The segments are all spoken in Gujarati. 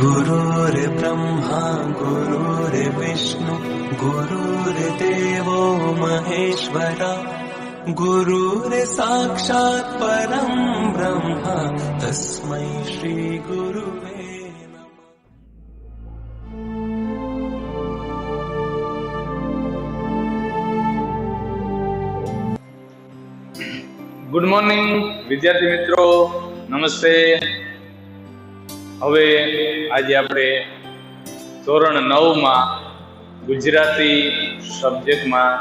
गुरुर्ब्रह्मा गुरुर्विष्णु गुरुर्देवो महेश्वरा गुरुर्साक्षात् परं ब्रह्म तस्मै श्री गुरुवे ગુડ મોર્નિંગ વિદ્યાર્થી મિત્રો, નમસ્તે. હવે આજે આપણે ધોરણ 9માં ગુજરાતી સબ્જેક્ટમાં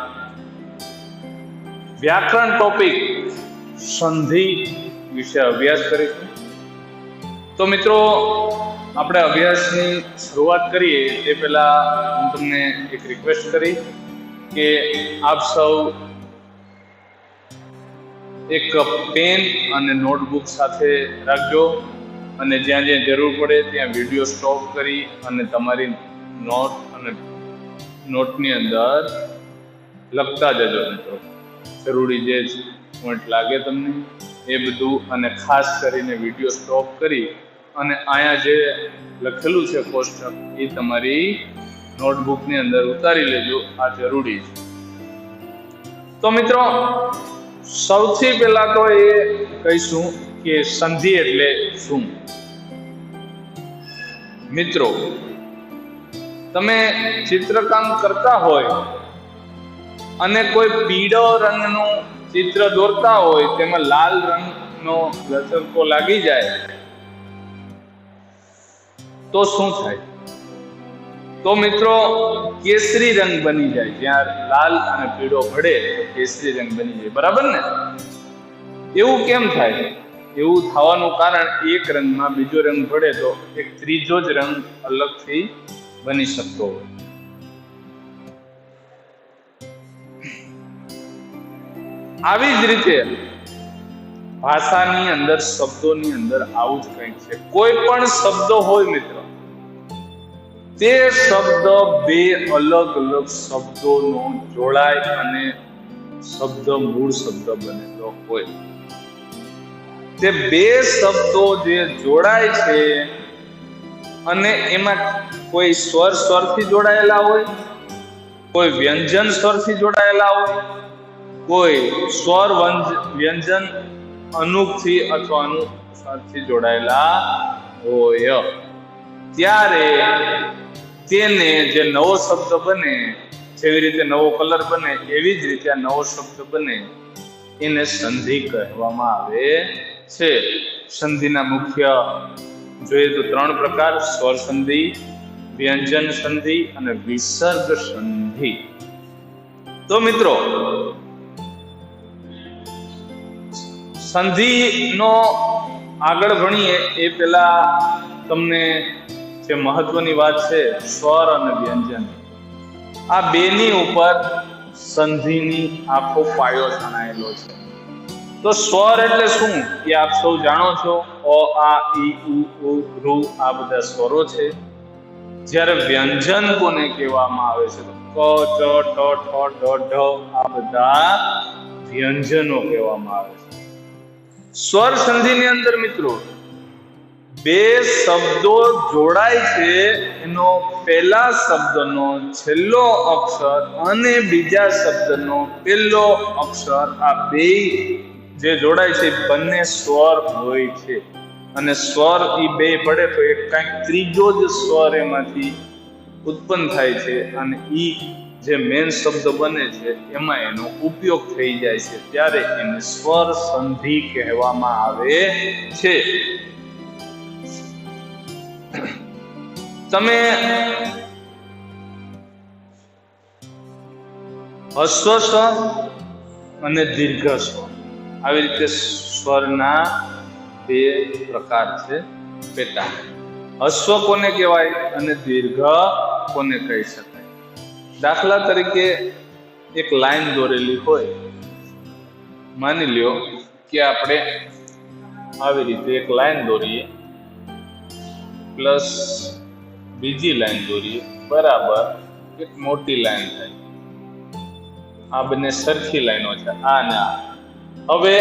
વ્યાકરણ ટોપિક સંધિ વિશે અભ્યાસ કરીશું. તો મિત્રો, આપણે અભ્યાસની શરૂઆત કરીએ તે પહેલા હું તમને એક રિક્વેસ્ટ કરી કે આપ સૌ એક પેન અને નોટબુક સાથે રાખજો અને જ્યાં જ્યાં જરૂર પડે ત્યાં વિડીયો સ્ટોપ કરી અને તમારી નોટની અંદર લખતા જજો મિત્રો. જરૂરી જે પોઈન્ટ લાગે તમને એ બધું, અને ખાસ કરીને વિડીયો સ્ટોપ કરી અને અહીંયા જે લખેલું છે કોષ્ટક એ તમારી નોટબુકની અંદર ઉતારી લેજો. આ જરૂરી છે. તો મિત્રો, સૌથી પહેલા તો એ કહીશું કે સંધિ એટલે શું. મિત્રો, તમે ચિત્રકામ કરતા હોય અને કોઈ પીળો રંગનું ચિત્ર દોરતા હોય, તેમાં લાલ રંગનો લચરકો લાગી જાય તો શું થાય? તો મિત્રો, કેસરી રંગ બની જાય. જ્યાં લાલ અને પીળો ભળે તો કેસરી રંગ બની જાય, બરાબર ને? એવું કેમ થાય? એવું થવાનું કારણ એક રંગમાં બીજો રંગ ભળે તો એક ત્રીજો જ રંગ અલગથી બની શકતો હોય. આવી જ રીતે ભાષાની અંદર, શબ્દોની અંદર આવું જ કંઈક છે. કોઈ પણ શબ્દો હોય મિત્રો, તે શબ્દ બે અલગ અલગ શબ્દોનો જોડાય અને શબ્દ મૂળ શબ્દ બને તો હોય. તે બે શબ્દો જે જોડાય છે અને એમાં કોઈ સ્વરથી જોડાયેલા હોય, કોઈ વ્યંજન સ્વરથી જોડાયેલા હોય, કોઈ સ્વર વ્યંજન અનુપથી અથવા અનુસ્વારથી જોડાયેલા હોય, ત્યારે તેને જે નવો શબ્દ બને, જેવી રીતે નવો કલર બને એવી જ રીતે આ નવો શબ્દ બને, એને સંધિ કહેવામાં આવે છે. સંધિના મુખ્ય જોઈએ તો 3 પ્રકાર: સ્વર સંધિ, વ્યંજન સંધિ અને વિસર્ગ સંધિ. તો મિત્રો, સંધિનો આગળ ભણીએ એ પહેલા તમને જે મહત્વની વાત છે, સ્વર અને વ્યંજન, આ બેની ઉપર સંધિની આખો પાયો જણાયેલો છે. તો સ્વર એટલે શું એ આપ સૌ જાણો છો. અ, આ, ઈ, ઉ, ઋ આ બધા સ્વરો છે. જ્યારે વ્યંજન કોને કહેવામાં આવે છે તો ક, ચ, ટ, ઠ, ડ, ઢ આ બધા વ્યંજનો કહેવામાં આવે છે. સ્વર સંધિની અંદર મિત્રો બે શબ્દો જોડાય છે, એનો પહેલા શબ્દનો છેલ્લો અક્ષર અને બીજા શબ્દનો પહેલો અક્ષર, આ બે જે જોડાય છે બંને સ્વર હોય છે. અને સ્વર એ બે પડે તો એક કંઈક ત્રીજો જ સ્વર એમાંથી ઉત્પન્ન થાય છે અને ઈ જે મેન શબ્દ બને છે એમાં એનો ઉપયોગ થઈ જાય છે, ત્યારે એને સ્વર સંધિ કહેવામાં આવે છે. તમે હસ્વ સ્વર અને દીર્ઘ સ્વર, આવી રીતે સ્વરના બે પ્રકાર છે, પેટા. હસ્વ કોને કહેવાય અને દીર્ઘ કોને કહી શકાય? દાખલા તરીકે એક લાઈન દોરેલી હોય, માની લ્યો કે આપણે આવી રીતે એક લાઈન દોરીએ પ્લસ બીજી લાઈન દોરીએ, બરાબર એક મોટી લાઈન થાય. આ બંને સરખી લાઈનો છે, આ ને આ. હવે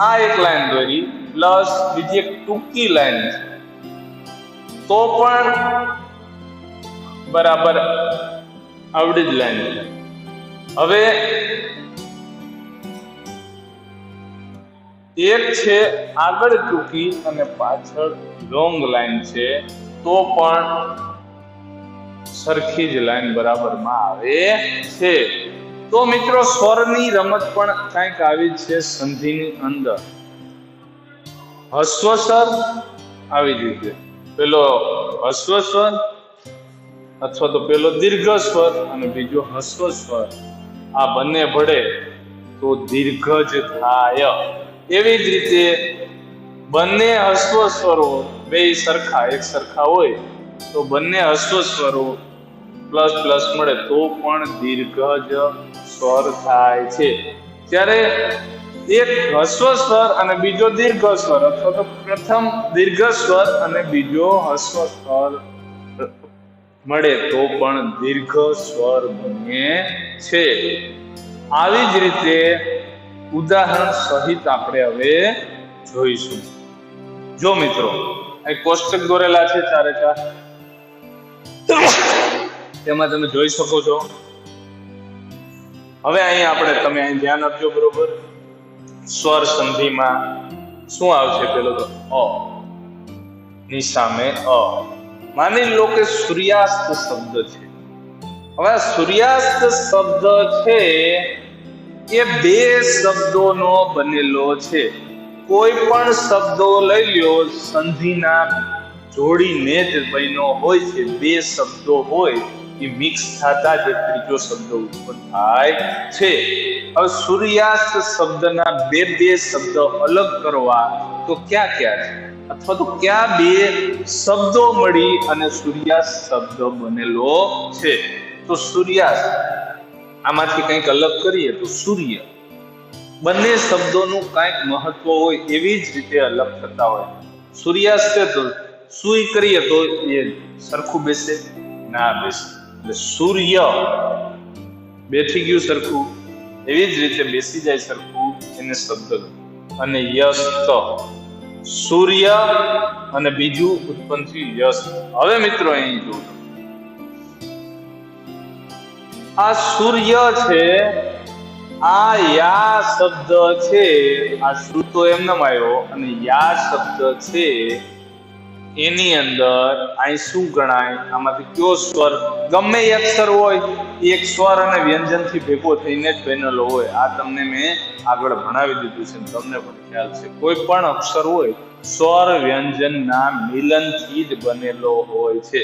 આ એક લાઈન દોરી પ્લસ બીજી એક ટૂંકી લાઈન છે, તો પણ બરાબર આવડી જ લાઈન છે. હવે એક છે આગળ ટૂંકી અને પાછળ લોંગ લાઈન છે, તો પણ સરખી જ લાઈન બરાબરમાં આવે છે. તો મિત્રો સ્વરની રમત પણ કંઈક આવી છે સંધિની અંદર. હસ્વ સ્વર આવી જ રીતે પેલો હસ્વ સ્વર અથવા તો પેલો દીર્ઘ સ્વર અને બીજો હસ્વ સ્વર, આ બંને ભળે તો દીર્ઘ જ થાય. એવી જ રીતે બંને હસ્વ સ્વરો બે સરખા એક સરખા હોય તો બંને હસ્વ સ્વરો પ્લસ પ્લસ મળે તો પણ દીર્ઘ જ સ્વર થાય છે. ત્યારે એક હસ્વ સ્વર અને બીજો દીર્ઘ સ્વર અથવા તો પ્રથમ દીર્ઘ સ્વર અને બીજો હસ્વ સ્વર મળે તો પણ દીર્ઘ સ્વર બને છે. આવી જ રીતે ઉદાહરણ સહિત આપણે હવે જોઈશું. જો મિત્રો અહીં કોષ્ટક દોરેલા છે 4 તેમાં તમે જોઈ શકો છો. હવે અહીં આપણે તમે અહીં ધ્યાન આપજો બરોબર. સ્વર સંધિમાં શું આવશે? પેલો તો અ ની સામે અ. માની લો કે સૂર્યાસ્ત શબ્દ છે. હવે સૂર્યાસ્ત શબ્દ છે એ બે શબ્દોનો બનેલો છે. કોઈ પણ શબ્દો લઈ લ્યો સંધિના જોડીને જ બન્યો હોય છે. બે શબ્દો હોય એ મિક્સ થતા જ ત્રીજો શબ્દ ઉત્પન્ન થાય છે. હવે સૂર્યાસ્ત શબ્દના બે શબ્દ અલગ કરવા તો ક્યાં છે અથવા તો ક્યાં બે શબ્દો મળી અને સૂર્યાસ્ત શબ્દ બનેલો છે? તો સૂર્યાસ્ત આમાંથી કંઈક અલગ કરીએ તો સૂર્ય. બંને શબ્દોનું કંઈક મહત્વ હોય એવી જ રીતે અલગ થતા હોય. સૂર્યાસ્ત છે તો સુઈ કરીએ તો એ સરખું બેસે ના બેસે. એટલે સૂર્ય બેઠી ગયું સરખું, એવી જ રીતે બેસી જાય સરખું એને શબ્દ. અને યસ્ત સૂર્ય અને બીજું ઉત્પન્ન થયું યસ્ત. હવે મિત્રો અહીં જોજો આ સૂર્ય છે, આ યા શબ્દ છે, આ શ્રુતો એમનેમ આવ્યો અને યા શબ્દ છે એની અંદર અહીં શું ગણાય? આમાંથી કયો સ્વર? ગમે એક અક્ષર હોય એક સ્વર અને વ્યંજન થી ભેગો થઈને જ બનેલો હોય. આ તમને મેં આગળ ભણાવી દીધું છે, તમને પણ ખ્યાલ છે. કોઈ પણ અક્ષર હોય સ્વર વ્યંજનના મિલનથી જ બનેલો હોય છે.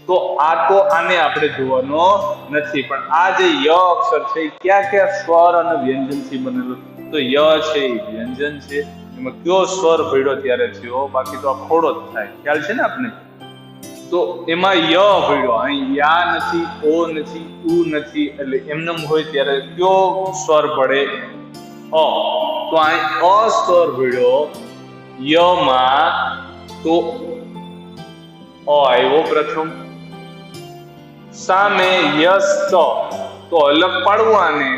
તો આને આપણે જોવાનો નથી, પણ આ જે ય અક્ષર છે એ ક્યાં સ્વર અને વ્યંજન થી બનેલો? તો ય છે એ વ્યંજન છે. એમાં કયો સ્વર ભળ્યો ત્યારે થયો? બાકી તો આ ખોડો જ થાય. ખ્યાલ છે ને આપને? તો એમાં ય ભળ્યો, અહીં યા નથી, ઓ નથી, ઉ નથી. એટલે એમનેમ હોય ત્યારે કયો સ્વર ભળે? અ. તો અહીં અ સ્વર ભળ્યો યમાં, તો અ આવ્યો પ્રથમ. સામે યસ તો અલગ પાડવું આને,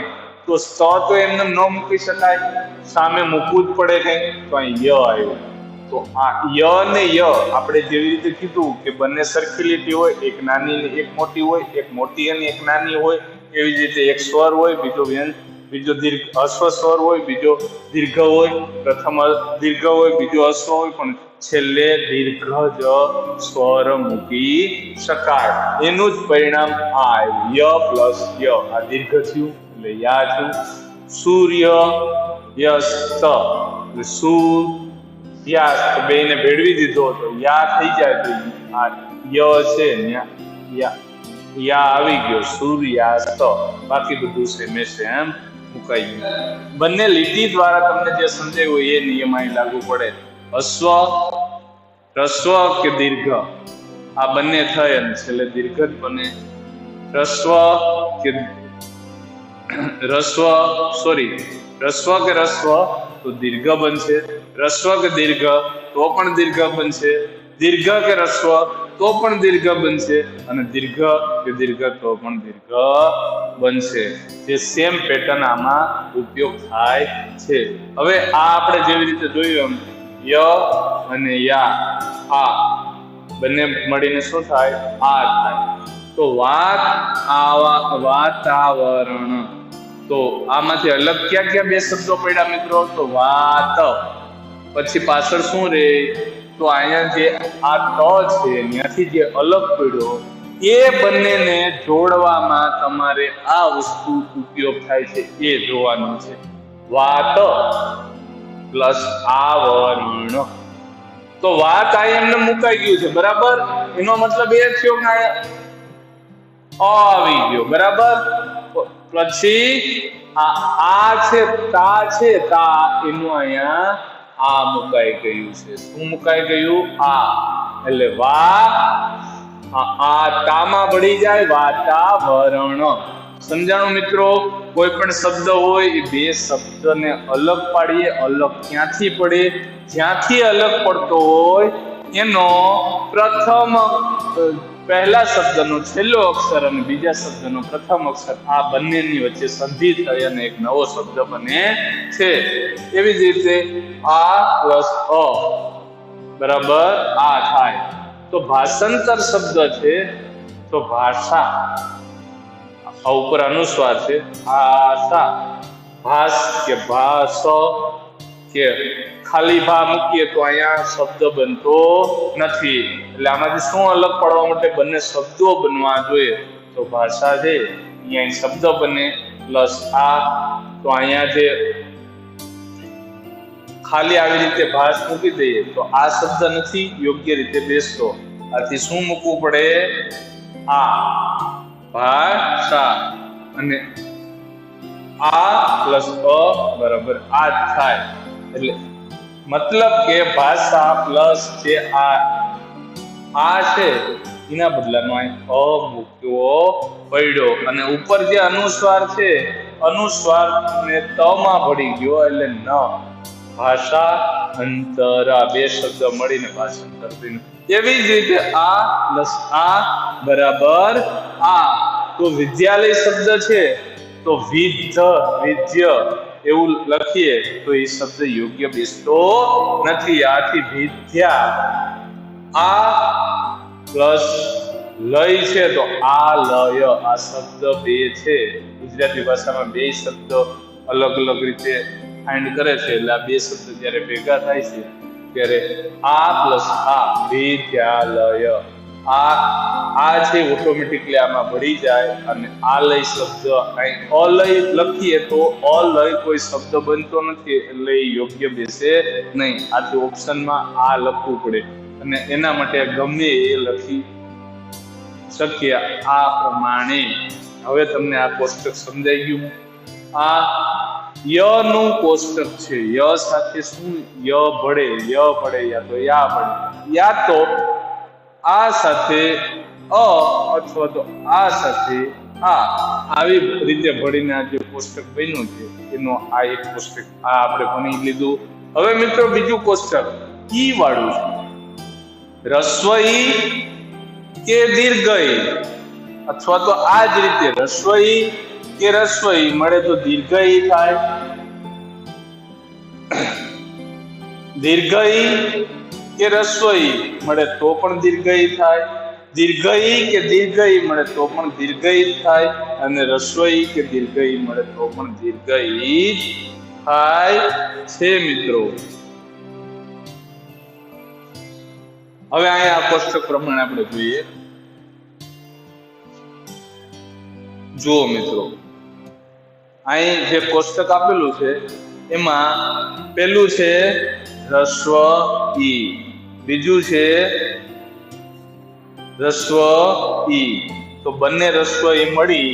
તો સ તો એમને ન મૂકી શકાય, સામે મૂકવું જ પડે કઈ. તો અહીં ય આવ્યો. તો આ ય ને ય આપણે જેવી રીતે કીધું કે બંને સરખી લીટી હોય, એક નાની ને એક મોટી હોય, એક મોટી અને એક નાની હોય. એવી જ રીતે એક સ્વર હોય, બીજો દીર્ઘ હસ્વ સ્વર હોય, બીજો દીર્ઘ હોય. પ્રથમ દીર્ઘ હોય, બીજો હસ્વ હોય, પણ છેલ્લે દીર્ઘ જ સ્વર મૂકી શકાય. એનું જ પરિણામ આ ય પ્લસ ય, આ દીર્ઘ થયું એટલે યા થયું. સૂર્ય યસ્ત સૂર્યાસ્ત બેને ભેળવી દીધો તો યા થઈ જાય. તો આ ય છે યા આવી ગયો સૂર્યાસ્ત. બાકી બધું સેમે સેમ મુકાઈ ગયું. બંને લીટી દ્વારા તમને જે સમજાયું હોય એ નિયમ અહીં લાગુ પડે. હસ્વ રસ્વ કે દીર્ઘ આ બંને થાય અને છેલ્લે દીર્ઘ જ બને. રસ્વ કે રસ્વ તો દીર્ઘ બનશે. રસ્વ કે દીર્ઘ તો પણ દીર્ઘ બનશે. દીર્ઘ કે રસ્વ તો પણ દીર્ઘ બનશે. અને દીર્ઘ કે દીર્ઘ તો પણ દીર્ઘ બનશે. જે સેમ પેટર્ન આમાં ઉપયોગ થાય છે. હવે આ આપણે જેવી રીતે જોયું એમ ય અને યા, આ બંને મળીને શું થાય? આ થાય. તો વાતાવરણ. તો આમાંથી અલગ ક્યાં ક્યાં બે શબ્દો પડ્યા મિત્રો? તો વાત, પછી પાછળ શું રે? તો અહીંયા જે આ ત છે ત્યાંથી જે અલગ પડ્યો એ બંનેને જોડવામાં તમારે આ વસ્તુ ઉપયોગ થાય છે એ જોવાનું છે. વાત પ્લસ આવરણ. તો વાત આ એમને મુકાઈ ગયું છે, બરાબર. એનો મતલબ એ થયો કે આવી ગયો, બરાબર. પછી આ છે તા છે, તા એનું અહીંયા આ મુકાઈ ગયું છે. શું મુકાઈ ગયું? આ. એટલે આ તામાં ભળી જાય વાતાવરણ. સમજાણું મિત્રો? કોઈ પણ શબ્દ હોય એ બે શબ્દને અલગ પાડીએ. અલગ ક્યાંથી પડે? જ્યાંથી અલગ પડતો હોય એનો પ્રથમ પહેલા શબ્દનો છેલ્લો અક્ષર અને બીજા શબ્દનો પ્રથમ અક્ષર, આ બંનેની વચ્ચે સંધિ થઈ અને એક નવો શબ્દ બને છે. એવી જ રીતે આ પ્લસ અ બરાબર આ થાય. તો ભાષાંતર શબ્દ છે તો ભાષા, આ ઉપર અનુસ્વાર છે. ભાષા, ભાષ કે ભાષ કે ખાલી ભા મૂકીએ તો અહીંયા શબ્દ બનતો નથી. એટલે આમાંથી શું અલગ પડવા માટે? બંને શબ્દો બનવા જોઈએ. તો ભાષા છે અહીંયા શબ્દ બને પ્લસ આ. તો અહીંયા જે ખાલી આવી રીતે ભાષ મૂકી દઈએ તો આ શબ્દ નથી યોગ્ય રીતે બેસતો. આથી શું મૂકવું પડે? આ ભાષા. અને આ પ્લસ અ બરાબર આ થાય. એટલે મતલબ કે ભાષા પ્લસ જે આ છે એના બદલામાં અ મૂકવો પડ્યો. અને ઉપર જે અનુસ્વાર છે, અનુસ્વાર ને ત માં ભળી ગયો એટલે ન. ભાષા અંતરા બે શબ્દ મળીને ભાષાંતર બન્યું. એવી જ રીતે આ પ્લસ આ બરાબર આ. તો વિદ્યાલય શબ્દ છે તો વિદ્ય એવું લખીએ તો એ શબ્દ યોગ્ય બેસતો નથી. આથી વિદ્યા. આ પ્લસ લય છે તો આ લય. આ શબ્દ બે છે. ગુજરાતી ભાષામાં બે શબ્દ અલગ અલગ રીતે ફાઇન્ડ કરે છે. એટલે આ બે શબ્દ જયારે ભેગા થાય છે ત્યારે આ પ્લસ આ વિદ્યાલય. આ છે ઓટોમેટિકલી આમાં ભળી જાય. અને આ લય શબ્દ અહીં અલય લખીએ તો અલય કોઈ શબ્દ બનતો નથી એટલે યોગ્ય બેસે નહીં. આથી ઓપ્શનમાં આ લખવું પડે અને એના માટે ગમે એ લખી શકીએ આ પ્રમાણે. હવે તમને આ કોષ્ટક સમજાઈ ગયું? આ ય નું કોષ્ટક છે. ય સાથે શું? ય ભળે, યા તો યા ભળે, યા તો આ સાથે અ અથવા તો આ સાથે આ. આવી રીતે ભળીને આ જે કોષ્ટક બન્યું છે એનો આ એક કોષ્ટક આ આપણે ભણી લીધું. હવે મિત્રો બીજું કોષ્ટક ઈ વાળું છે. રસ્વઈ કે દીર્ઘઈ, અથવા તો આ જ રીતે રસ્વઈ કે રસ્વઈ મળે તો દીર્ઘઈ થાય. દીર્ઘઈ કે રસ્વઈ મળે તો પણ દીર્ઘઈ થાય. દીર્ઘઈ કે દીર્ઘઈ મળે તો પણ દીર્ઘઈ થાય. અને રસ્વઈ કે દીર્ઘઈ મળે તો પણ દીર્ઘઈ થાય છે મિત્રો. હવે અહીંયા કોષ્ટક પ્રમાણે આપણે જોઈએ. જુઓ મિત્રો, અહીં જે કોષ્ટક આપેલું છે એમાં પેલું છે રસ્વ ઈ, બીજું છે રસ્વ ઈ. તો બંને રસ્વ ઈ મળી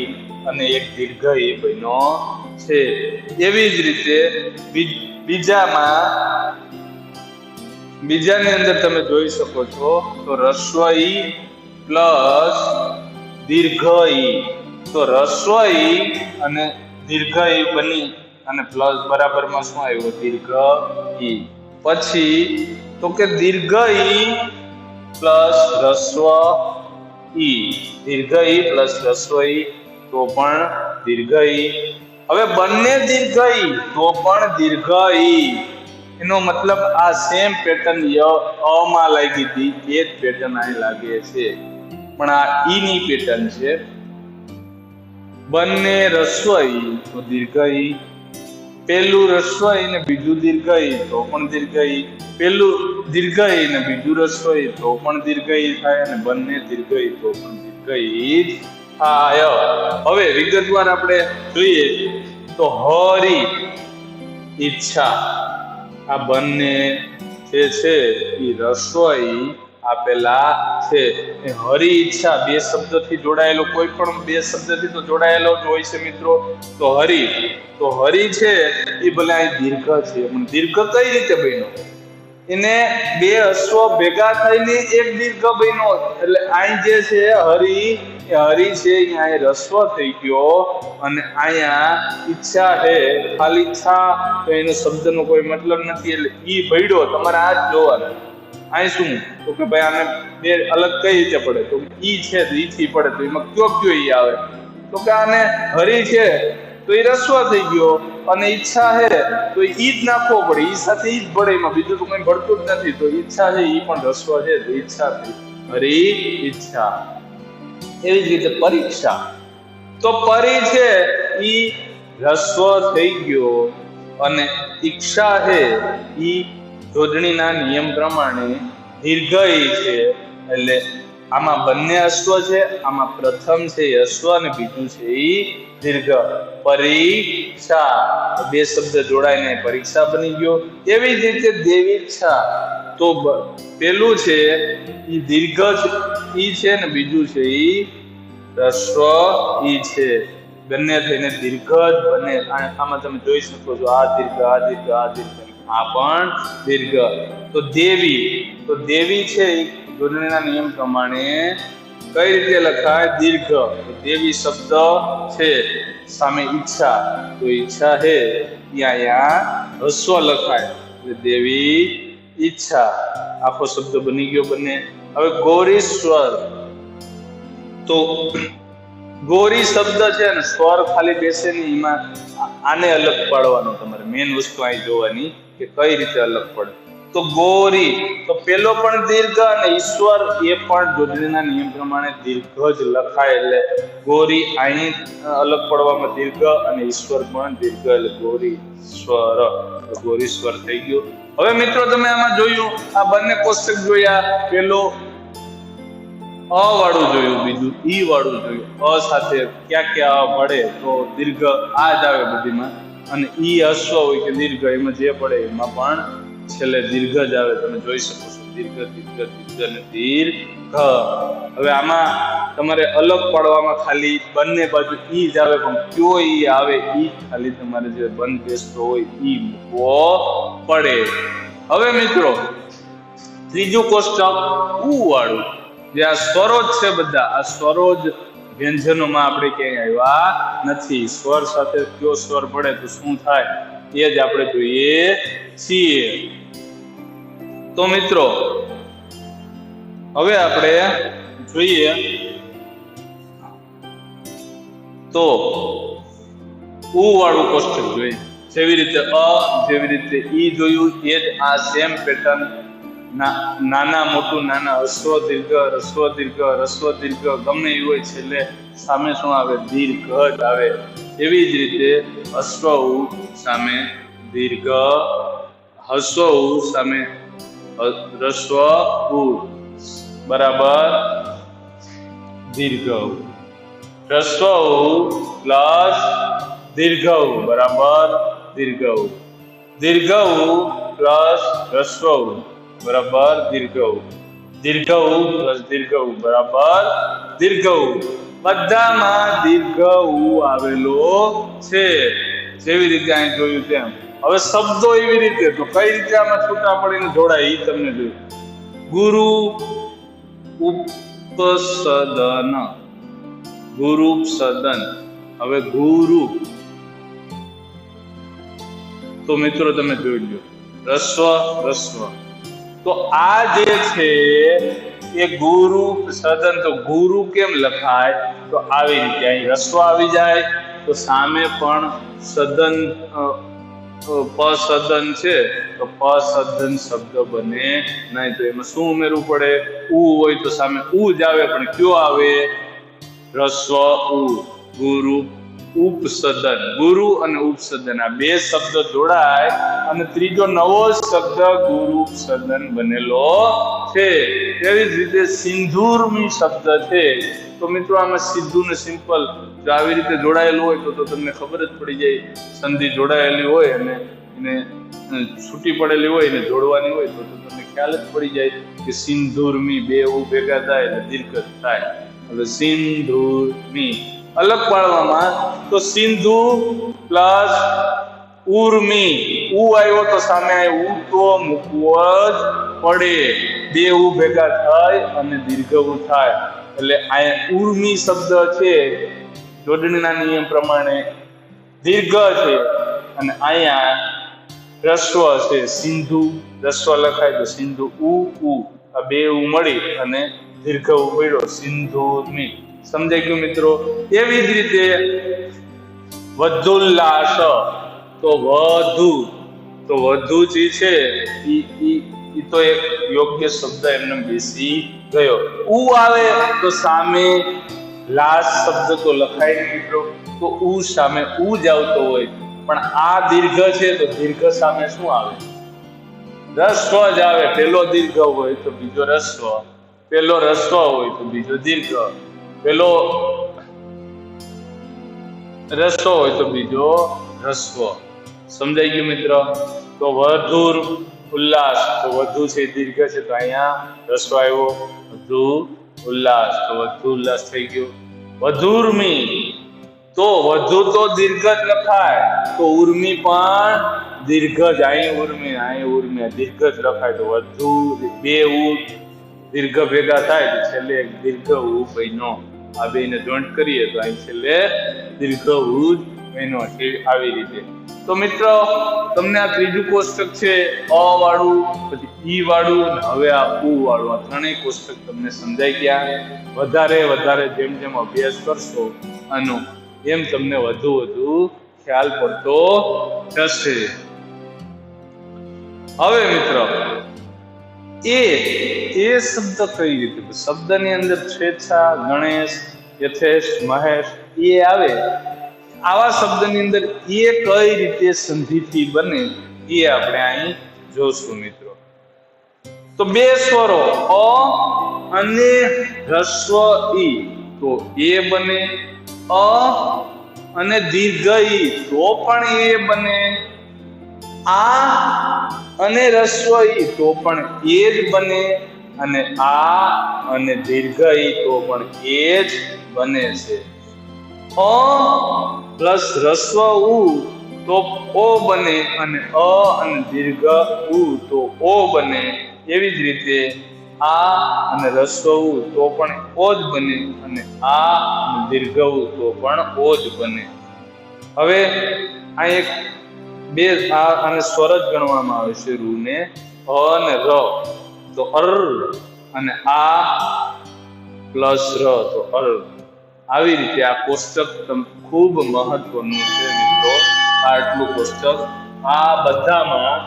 અને એક દીર્ઘ ઈ બન્યો છે. એવી જ રીતે બીજાની અંદર તમે જોઈ શકો છો તો રસ્વ ઈ પ્લસ દીર્ઘ ઈ. તો રસ્વ ઈ અને દીર્ઘ ઈ બની અને પ્લસ બરાબરમાં શું આવ્યું? દીર્ઘ ઈ. પછી તો કે દીર્ઘ ઈ પ્લસ રસ્વ ઈ, દીર્ઘ ઈ પ્લસ રસ્વ ઈ તો પણ દીર્ઘ ઈ. હવે બંને દીર્ઘ ઈ તો પણ દીર્ઘ ઈ. એનો મતલબ આ સેમ પેટર્ન ય અ માં લાગી હતી એ જ પેટર્ન અહીં લાગે છે, પણ આ ઈ ની પેટર્ન છે. બંને રસ્વ ઈ તો દીર્ઘ ઈ, પેલું રસ્વ ઈ ને બીજું દીર્ઘ ઈ તો પણ દીર્ઘ ઈ, પેલું દીર્ઘ ઈ ને બીજું રસ્વ ઈ તો પણ દીર્ઘ ઈ થાય, અને બંને દીર્ઘ ઈ તો પણ દીર્ઘ ઈ જ થાય. હવે વિગતવાર આપણે જોઈએ તો હરી ઈચ્છા આ બંને જે છે એ રસ્વ ઈ આપેલા છે. હરી ઈચ્છા બે શબ્દથી જોડાયેલો, કોઈ પણ બે શબ્દથી તો જોડાયેલો જ હોય છે મિત્રો. તો હરી છે એ ભલે અહીં દીર્ઘ છે, પણ દીર્ઘ કઈ રીતે બન્યો? એને બે અશ્વ ભેગા થઈને એક દીર્ઘ બન્યો. એટલે અહીં જે છે હરી છે અહીંયા રસ્વ થઈ ગયો, અને અહીંયા ઈચ્છા છે ખાલી ઈચ્છા, તો એનો શબ્દનો કોઈ મતલબ નથી. એટલે ઈ ભયડો તમારે આ જ જોવાનું. અહીં શું તો કે ભાઈ આને બે અલગ કઈ રીતે પડે? તો ઈ છે તો ઈ થી પડે, તો એમાં કયો ઈ આવે? તો કે આને હરી છે તો એ રસ્વ થઈ ગયો, અને ઈચ્છા છે તો ઈ જ નાખવો પડે, ઈ સાથે ઈ જ પડે, એમાં બીજું તો કઈ ભળતું જ નથી. તો ઈચ્છા છે ઈ પણ રસ્વ છે, તો ઈચ્છા થઈ હરી ઈચ્છા. એવી જ રીતે પરીક્ષા, તો પરી છે ઈ રસ્વ થઈ ગયો, અને ઈચ્છા છે ઈ જોડણીના નિયમ પ્રમાણે દીર્ઘ ઈ છે. એટલે આમાં બંને અશ્વ છે, આમાં પ્રથમ છે અશ્વ અને બીજું છે ઈ દીર્ઘ. પરીક્ષા બે શબ્દ જોડાઈને પરીક્ષા બની ગયો. એવી જ રીતે દેવીચ્છા, તો પેલું છે ઈ દીર્ઘ ઈ છે ને બીજું છે ઈ રસ્વ ઈ છે, બંને થઈને દીર્ઘ જ બને. આમાં તમે જોઈ શકો છો આ દીર્ઘ આ દીર્ઘ આ દીર્ઘ, આ પણ દીર્ઘ. તો દેવી છે એ જોડણીના નિયમ પ્રમાણે કઈ રીતે લખાય? દીર્ઘ. તો દેવી શબ્દ છે, સામે ઈચ્છા, તો ઈચ્છા છે અહીંયા હસ્વ લખાય, એટલે દેવી ઈચ્છા આખો શબ્દ બની ગયો બંને. હવે ગૌરીશ્વર, તો ગૌરી શબ્દ છે ને સ્વર ખાલી બેસે નહીં, એમાં આને અલગ પાડવાનો તમારે મેન વસ્તુ અહીં જોવાની કે કઈ રીતે અલગ પડે. તો ગૌરી, તો પેલો પણ દીર્ઘ અને ઈશ્વર એ પણ જોડણીના નિયમ પ્રમાણે દીર્ઘ જ લખાય. એટલે ગૌરી અહીં અલગ પડવામાં દીર્ઘ, અને ઈશ્વર પણ દીર્ઘ, એટલે ગૌરીશ્વર થઈ ગયું. હવે મિત્રો તમે આમાં જોયું, આ બંને કોષ્ટક જોયા, પેલો અ વાળું જોયું, બીજું ઈ વાળું જોયું. અ સાથે ક્યાં ક્યાં મળે? તો દીર્ઘ આ જ આવે બધીમાં, અને ઈ અશ્વ હોય કે દીર્ઘ, એમાં જે પડે એમાં પણ છેલ્લે દીર્ઘ જ આવે. તમે જોઈ શકો છો દીર્ઘ દીર્ઘ દીર્ઘ અને દીર્ઘ. હવે આમાં તમારે અલગ પાડવામાં ખાલી બંને બાજુ ઈ જ આવે, પણ કયો ઈ આવે ઈ ખાલી તમારે જે બંધ બેસતો હોય ઈ મૂકવો પડે. હવે મિત્રો ત્રીજું કોષ્ટક ઉ વાળું, જે આ સ્વરો જ છે બધા, આ સ્વરો જ વ્યંજનોમાં આપણે ક્યાંય આવ્યા નથી. સ્વર સાથે કયો સ્વર પડે તો શું થાય એ જ આપણે જોઈએ છીએ. તો મિત્રો હવે આપણે જોઈએ તો ઉ વાળું કોષ્ટક જોઈએ. જેવી રીતે અ, જેવી રીતે ઈ જોયું, એ જ આ સેમ પેટર્ન, નાના મોટું, નાના હસ્વ દીર્ઘ રસ્વ દીર્ઘ રસ્વ દીર્ઘ ગમે એવું હોય, છેલ્લે સામે શું આવે? દીર્ઘ જ આવે. એવી જ રીતે હસ્વ ઉ સામે દીર્ઘ, હસ્વ ઉ સામે રસ્વ ઉ બરાબર દીર્ઘ ઉ, રસ્વ ઉ પ્લસ દીર્ઘ ઉ બરાબર દીર્ઘ ઉ, દીર્ઘ ઉ પ્લસ રસ્વ ઉ બરાબર દીર્ઘ ઉ, દીર્ઘ ઉ પ્લસ દીર્ઘ ઉ બરાબર દીર્ઘ ઉ. બધામાં દીર્ઘ ઉ આવેલો છે, જેવી રીતે અહીં જોયું તેમ. હવે શબ્દો એવી રીતે, તો કઈ રીતે આમાં છૂટા પડીને જોડાય એ તમને જોયું. ગુરુ ઉપસદન, ગુરુ સદન. હવે ગુરુ, તો મિત્રો તમે જોઈ લો રસ્વ રસ્વ, તો આ જે છે એ ગુરુ સદન. તો ગુરુ કેમ લખાય? તો આવી રીતે અહીં રસ્વ આવી જાય, તો સામે પણ સદન પસદન છે તો પસદન શબ્દ બને નહીં. તો એમાં શું ઉમેરવું પડે? ઉ હોય તો સામે ઉ જ આવે, પણ કયો આવે? રસ્વ ઉ. ગુરુ ઉપસદન. ગુરુ અને ઉપસદન આ બે શબ્દ જોડાય અને ત્રીજો નવો શબ્દ ગુરુ ઉપસદન બનેલો છે. એવી જ રીતે સિંધુર્મી શબ્દ છે. તો મિત્રો આમાં સીધું ને સિમ્પલ જો આવી રીતે જોડાયેલું હોય તો તમને ખબર જ પડી જાય. સંધિ જોડાયેલી હોય અને એને છૂટી પડેલી હોય ને જોડવાની હોય તો તમને ખ્યાલ જ પડી જાય કે સિંધુર્મી બે એવું ભેગા થાય એટલે દીર્ઘ થાય. એટલે સિંધુર્મી અલગ પાડવામાં તો સિંધુ પ્લસ ઉર્મી. ઉ આવ્યો તો સામે આવ્યો ઉ તો મૂકવો જ પડે. બે ઉ ભેગા થાય અને દીર્ઘ ઉ થાય. એટલે અહીંયા ઉર્મી શબ્દ છે જોડણીના નિયમ પ્રમાણે દીર્ઘ છે અને અહીંયા રસ્વ છે સિંધુ. રસ્વ લખાય તો સિંધુ ઉ આ બે ઉ મળી અને દીર્ઘ ઉ પડ્યો સિંધુર્મી. સમજાઈ ગયું મિત્રો? એવી જ રીતે વધુલ્લાસ તો વધુ જે છે ઈ તો એક યોગ્ય શબ્દ એમને બેસી ગયો. ઉ આવે તો સામે લાસ શબ્દ તો લખાય નહીં મિત્રો. તો ઉ સામે ઉ જ આવતો હોય, પણ આ દીર્ઘ છે તો દીર્ઘ સામે શું આવે? રસ્વ જ આવે. પેલો દીર્ઘ હોય તો બીજો રસ્વ, પેલો રસ્વ હોય તો બીજો દીર્ઘ, પેલો રસ્વ હોય તો બીજો રસ્વ. સમજાઈ ગયું મિત્ર? તો વધુર ઉલ્લાસ તો વધુ છે દીર્ઘ છે તો અહીંયા રસ્વ આવ્યો. વધુ ઉલ્લાસ તો વધુ ઉલ્લાસ થઈ ગયો. વધુર્મી તો વધુ તો દીર્ઘ જ લખાય તો ઉર્મી પણ દીર્ઘ જ. અહીં ઉર્મી દીર્ઘ જ લખાય તો વધુ બે ઉ દીર્ઘ ભેગા થાય તો છેલ્લે એક દીર્ઘ ઉ બન્યો. આ બેને જોઈન્ટ કરીએ તો અહીં છેલ્લે દીર્ઘ ઉ બન્યો. આવી રીતે તો મિત્રો તમને આ ત્રીજું કોષ્ટક છે અ વાળું, પછી ઈ વાળું અને હવે આ ઉ વાળું, આ ત્રણેય કોષ્ટક તમને સમજાઈ ગયા. વધારે જેમ જેમ અભ્યાસ કરશો આનો એમ તમને વધુ ખ્યાલ પડતો જશે. હવે મિત્રો એ શબ્દ કઈ રીતે? શબ્દની અંદર સ્વેચ્છા, ગણેશ, યથેશ, મહેશ એ આવે. આવા શબ્દની અંદર એ કઈ રીતે સંધિથી બને એ આપણે અહીં જોશું મિત્રો. તો બે સ્વરો અ અને હ્રસ્વ ઈ તો એ બને. અ અને દીર્ઘ ઈ તો પણ એ બને. આ અને હ્રસ્વ ઈ તો પણ એ જ બને. અને આ અને દીર્ઘ ઈ તો પણ એ જ બને છે. અ પ્લસ હ્રસ્વ ઉ તો ઓ બને અને અ અને દીર્ઘ ઉ તો ઓ બને. એવી જ રીતે આ અને હ્રસ્વ ઉ તો પણ ઓ જ બને અને આ અને દીર્ઘ ઉ તો પણ ઓ જ બને. હવે આ એક બે આ અને સ્વર જ ગણવામાં આવે છે રૂ ને. અ અને ર તો અર અને આ પ્લસ ર તો અર. આવી રીતે આ કોષ્ટક ખૂબ મહત્વનું છે મિત્રો. આટલું કોષ્ટક આ બધામાં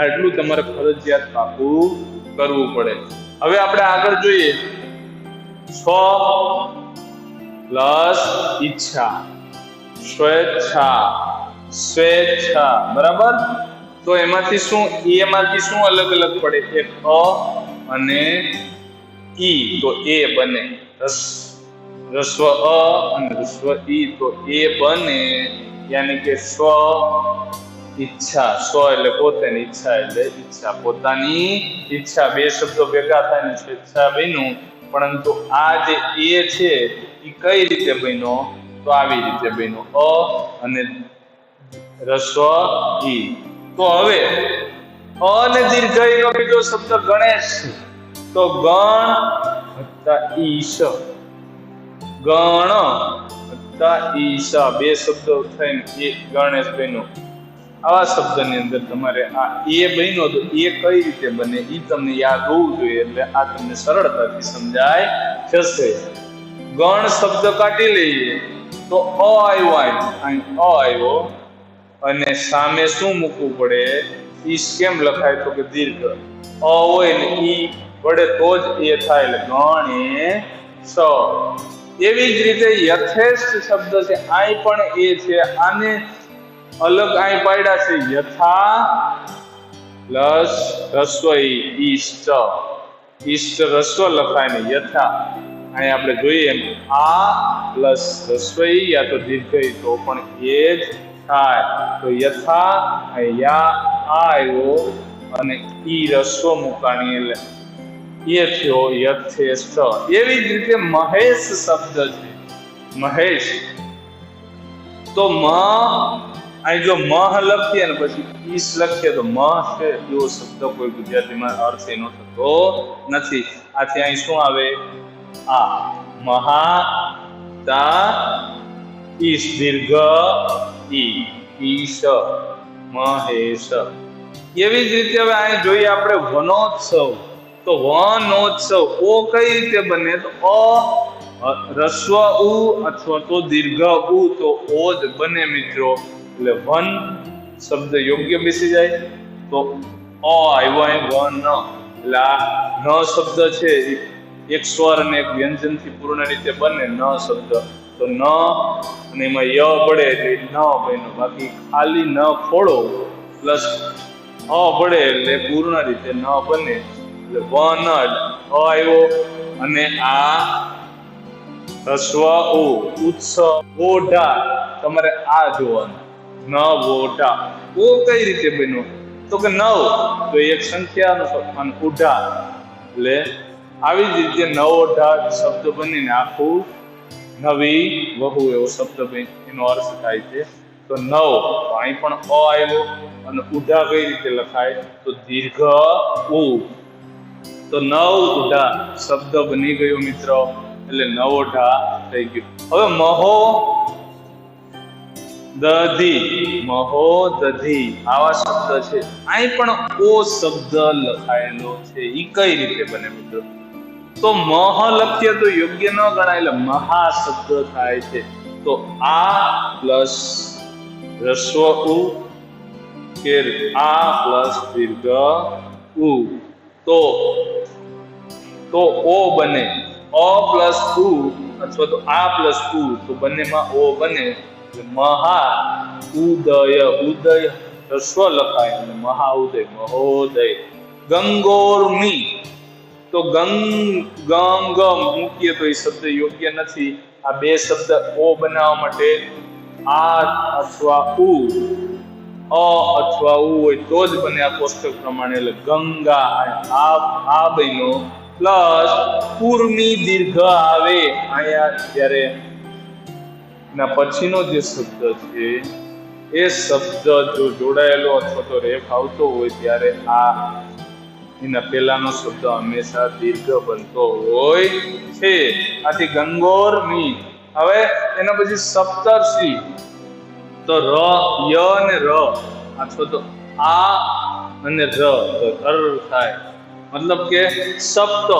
આટલું તમારે ફરજિયાત પાકું કરવું પડે. હવે આપણે આગળ જોઈએ. સ્વ પ્લસ ઈચ્છા, સ્વેચ્છા બરાબર. તો એમાંથી શું અલગ અલગ પડે? એક અ અને ઈ તો એ બને. રસ્વ અ અને રસ્વ ઈ તો એ બને. યાની કે સ્વ ઈચ્છા, સ્વ એટલે પોતાની, ઈચ્છા એટલે ઈચ્છા, પોતાની ઈચ્છા. બે શબ્દો ભેગા થાય ને સ્વેચ્છા બન્યું. પરંતુ આ જે એ છે એ કઈ રીતે બન્યો? તો આવી રીતે બન્યો. અ અને રસ્વ ઈ. તો હવે અ અને દીર્ઘ નો બીજો શબ્દ ગણેશ. તો ગણ વત્તા ઈશ, ગણ વત્તા ઈશ બે શબ્દો થઈને એક ગણેશ બન્યો. આવા શબ્દની અંદર તમારે આ એ બન્યો તો એ કઈ રીતે બને એ તમને યાદ હોવું જોઈએ. એટલે આ તમને સરળતાથી સમજાય જશે. ગણ શબ્દ કાઢી લઈએ તો અ આવ્યો, અહીં અ આવ્યો, અને સામે શું મૂકવું પડે? ઈસ કેમ લખાય? તો કે દીર્ઘ અ હોય ને ઈ વડે તો જ એ થાય, એટલે ગણેશ. એવી જ રીતે યથેષ્ટ શબ્દ છે, અહીં પણ એ છે. આને અલગ અહીં પાડ્યા છે, યથા પ્લસ રસ્વ ઈષ્ટ. ઈષ્ટ રસ્વ લખાય ને યથા અહીં આપણે જોઈએ એમ આ પ્લસ રસ્વઈ યા તો દીર્ઘઈ તો પણ એ જ થાય. તો યથા યા આ આવ્યો અને ઈ રસ્વ મુકાણી એટલે એ થયો યથેષ્ટ. એવી જ રીતે મહેશ શબ્દ છે, મહેશ. તો અહીં જો મહ લખીએ ને પછી ઈસ લખીએ તો મહ છે એવો શબ્દ કોઈ ગુજરાતીમાં અર્થ એનો થતો નથી. આથી અહીં શું આવે? આ મહા તા ઈસ દીર્ઘ ઈ ઈશ મહેશ. એવી જ રીતે હવે અહીં જોઈએ આપણે વનોત્સવ. તો વનોત્સવ ઓ કઈ રીતે બને? તો અ રસ્વ ઉ અથવા તો દીર્ઘ ઉ તો ઓ જ બને મિત્રો. એટલે વન શબ્દ યોગ્ય બેસી જાય તો અ આવ્યો વન. એટલે આ ન શબ્દ છે એક સ્વર અને એક વ્યંજન થી પૂર્ણ રીતે બને ન શબ્દ. તો ન અને એમાં ય પડે એટલે ન બન્યો. બાકી ખાલી ન ખોડો પ્લસ અ પડે એટલે પૂર્ણ રીતે ન બને. એટલે વન આવ્યો અને આ રસ્વ ઉ ઉત્સવ ઓઢા. તમારે આ જોવાનું નવોઢા. ઓ કઈ રીતે બન્યો? તો કે નવ તો એક સંખ્યા અને ઉઢા એટલે આવી જ રીતે નવોઢા શબ્દ બનીને આખું નવી વહુ એવો શબ્દ એનો અર્થ થાય છે. તો નવ અહીં પણ અ આવ્યો અને ઉઢા કઈ રીતે લખાય? તો દીર્ઘ ઉ. તો નવ ઉઢા શબ્દ બની ગયો મિત્રો. એટલે નવોઢા થઈ ગયું. હવે મહો દધી, મહોદધી આવા શબ્દ છે. અહીં પણ ઓ શબ્દ લખાયેલો છે. ઈ કઈ રીતે બને મિત્રો? તો મહ લખીએ તો યોગ્ય ન ગણાય એટલે મહા શબ્દ થાય છે. તો આ પ્લસ રસ્વ ઉ કે આ પ્લસ દીર્ઘ ઉ તો ઓ બને. અ પ્લસ ઉ અથવા તો આ પ્લસ ઉ તો બંનેમાં ઓ બને. મહા ઉદય, ઉદય રસ્વ લખાય અને મહા ઉદય મહોદય. ગંગોર્મી તો ગંગ મૂકીએ તો એ શબ્દ યોગ્ય નથી. આ બે શબ્દ ઓ બનાવવા માટે આ અથવા ઉ અ અથવા ઉ હોય તો જ બને આ કોષ્ટક પ્રમાણે. એટલે ગંગા આ બન્યો પ્લસ કુર્મી દીર્ઘ આવે અહીંયા જ્યારે ના પછીનો જે શબ્દ છે એ શબ્દ જો જોડાયેલો અથવા તો રેફ આવતો હોય ત્યારે આ એના પહેલાનો શબ્દ હંમેશા દીર્ઘ બનતો હોય છે. આથી ગંગોર્મી. હવે એના પછી સપ્તર્ષિ. તો ય અને ર અથવા તો આ અને ર થાય. મતલબ કે સપ્ત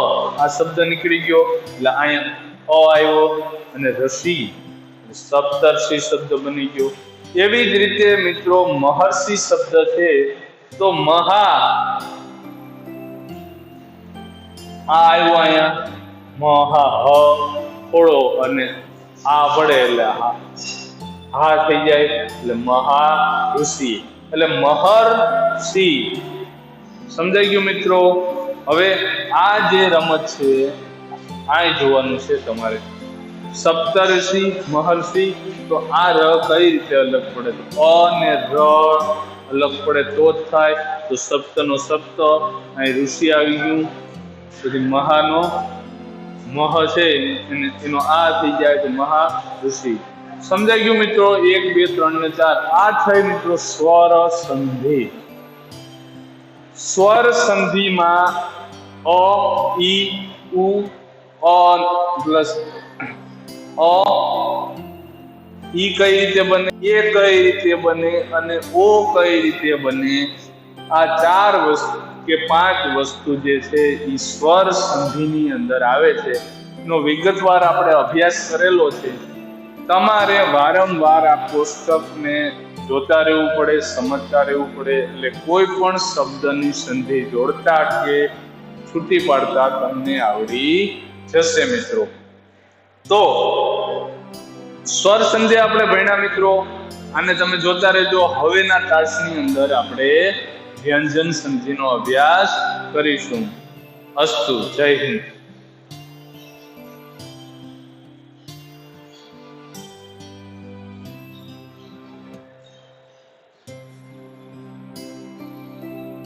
આ શબ્દ નીકળી ગયો એટલે અહીંયા અ આવ્યો અને ઋષિ સપ્તર્ષિ શબ્દ બની ગયો. એવી જ રીતે મિત્રો મહર્ષિ શબ્દ છે. તો મહા આ આવ્યો અહીંયા મહા હ થોડો અને આ પડે એટલે હા થઈ જાય એટલે મહા ઋષિ એટલે મહર્ષિ. સમજાઈ ગયું મિત્રો? હવે આ જે રમત છે આ જોવાનું છે તમારે. સપ્તર્ષિ મહર્ષિ તો આ ર કઈ રીતે અલગ પડે? તો અ ને ર અલગ પડે તો જ થાય. તો સપ્તનો સપ્ત અહીં ઋષિ આવી ગયું. પછી મહાનો મહ છે એનો આ થઈ જાય તો મહા ઋષિ. સમજાઈ ગયું મિત્રો? 1 2 3 ને 4 આ થઈ મિત્રો સ્વર સંધિ. સ્વર સંધિમાં અ ઈ ઉ અ પ્લસ અ ઈ કઈ રીતે બને, એ કઈ રીતે બને અને ઓ કઈ રીતે બને? આ 4 વસ્તુ કે 5 વસ્તુ જે છે એ સ્વર સંધિની અંદર આવે છે. એનો વિગતવાર આપણે અભ્યાસ કરેલો છે. તમારે વારંવાર આ કોષ્ટકને જોતા રહેવું પડે, સમજતા રહેવું પડે, એટલે કોઈ પણ શબ્દની સંધિ જોડતા કે છૂટી પાડતા તમને આવડી જશે મિત્રો. તો સ્વર સંધિ આપણે ભણ્યા મિત્રો, આને તમે જોતા રહેજો. હવેના તાસની અંદર આપણે વ્યંજન સંધિનો અભ્યાસ કરીશું. અસ્તુ. જય હિન્દ.